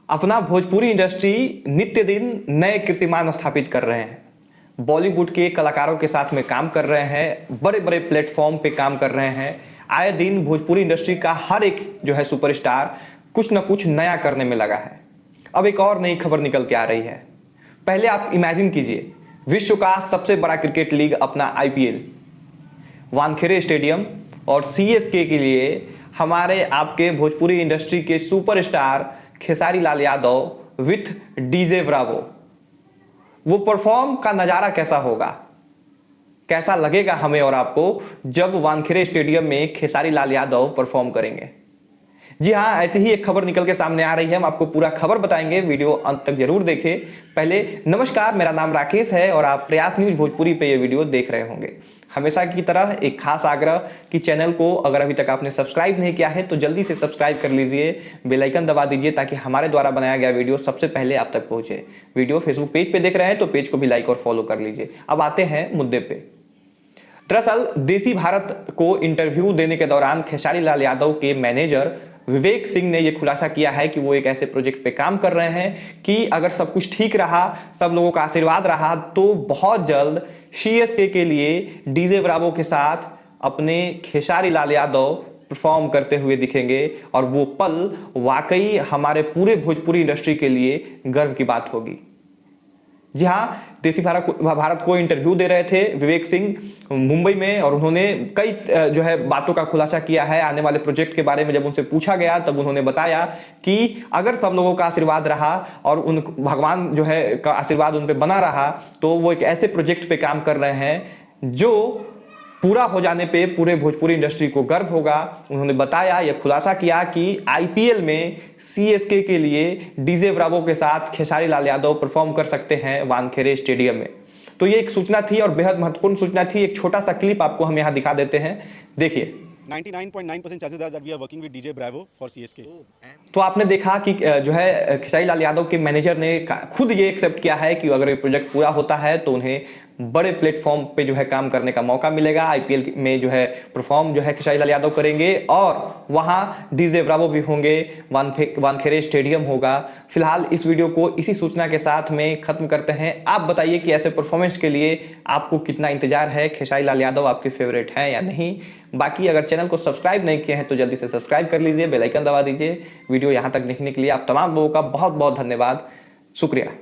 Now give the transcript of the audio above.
अपना भोजपुरी इंडस्ट्री नित्य दिन नए कीर्तिमान स्थापित कर रहे हैं। बॉलीवुड के कलाकारों के साथ में काम कर रहे हैं, बड़े बड़े प्लेटफॉर्म पे काम कर रहे हैं। आए दिन भोजपुरी इंडस्ट्री का हर एक जो है सुपरस्टार कुछ ना कुछ नया करने में लगा है। अब एक और नई खबर निकल के आ रही है। पहले आप इमेजिन कीजिए, विश्व का सबसे बड़ा क्रिकेट लीग अपना आईपीएल वानखेड़े स्टेडियम और सीएसके के लिए हमारे आपके भोजपुरी इंडस्ट्री के superstar Khesari Lal Yadav with DJ Bravo, वो परफॉर्म का नजारा कैसा होगा, कैसा लगेगा हमें और आपको जब वानखेड़े स्टेडियम में खेसारी लाल यादव परफॉर्म करेंगे। जी हाँ, ऐसे ही एक खबर निकल के सामने आ रही है। हम आपको पूरा खबर बताएंगे, वीडियो अंत तक जरूर देखें। पहले नमस्कार, मेरा नाम राकेश है और आप प्रयास न्यूज भोजपुरी पे ये वीडियो देख रहे होंगे। हमेशा की तरह एक खास आग्रह कि चैनल को अगर अभी तक आपने सब्सक्राइब नहीं किया है तो जल्दी से सब्सक्राइब कर लीजिए, बेल आइकन दबा दीजिए ताकि हमारे द्वारा बनाया गया वीडियो सबसे पहले आप तक पहुंचे। वीडियो फेसबुक पेज पे देख रहे हैं तो पेज को भी लाइक और फॉलो कर लीजिए। अब आते हैं मुद्दे पे। दरअसल देसी भारत को इंटरव्यू देने के दौरान खेसारी लाल यादव के मैनेजर विवेक सिंह ने यह खुलासा किया है कि वो एक ऐसे प्रोजेक्ट पे काम कर रहे हैं कि अगर सब कुछ ठीक रहा, सब लोगों का आशीर्वाद रहा तो बहुत जल्द सीएसके के लिए डीजे ब्रावो के साथ अपने खेसारी लाल यादव परफॉर्म करते हुए दिखेंगे और वो पल वाकई हमारे पूरे भोजपुरी इंडस्ट्री के लिए गर्व की बात होगी। जी हाँ, देसी भारत को इंटरव्यू दे रहे थे विवेक सिंह मुंबई में और उन्होंने कई जो है बातों का खुलासा किया है आने वाले प्रोजेक्ट के बारे में। जब उनसे पूछा गया तब उन्होंने बताया कि अगर सब लोगों का आशीर्वाद रहा और उन भगवान जो है का आशीर्वाद उन पे बना रहा तो वो एक ऐसे प्रोजेक्ट पे काम कर रहे हैं जो पूरा हो जाने पे पूरे भोजपुरी इंडस्ट्री को गर्व होगा। उन्होंने बताया, यह खुलासा किया कि आईपीएल में सीएसके के लिए डीजे ब्रावो के साथ खेसारी लाल यादव परफॉर्म कर सकते हैं वानखेड़े स्टेडियम में। तो ये एक सूचना थी और बेहद महत्वपूर्ण सूचना थी। एक छोटा सा क्लिप आपको हम यहाँ दिखा देते हैं, देखिए। 99.9% chances are that we are working with DJ Bravo for CSK. तो आपने देखा कि जो है खेसारी लाल यादव के मैनेजर ने खुद ये एक्सेप्ट किया है कि अगर ये प्रोजेक्ट पूरा होता है तो उन्हें बड़े प्लेटफॉर्म पे जो है काम करने का मौका मिलेगा। आईपीएल में जो है परफॉर्म जो है खेसारी लाल यादव करेंगे और वहां डीजे ब्रावो भी होंगे, वानखेड़े स्टेडियम होगा। फिलहाल इस वीडियो को इसी सूचना के साथ में खत्म करते हैं। आप बताइए कि ऐसे परफॉर्मेंस के लिए आपको कितना इंतजार है, खेसारी लाल यादव आपके फेवरेट हैं या नहीं। बाकी अगर चैनल को सब्सक्राइब नहीं किए हैं तो जल्दी से सब्सक्राइब कर लीजिए, बेल आइकन दबा दीजिए। वीडियो यहाँ तक देखने के लिए आप तमाम लोगों का बहुत बहुत धन्यवाद, शुक्रिया।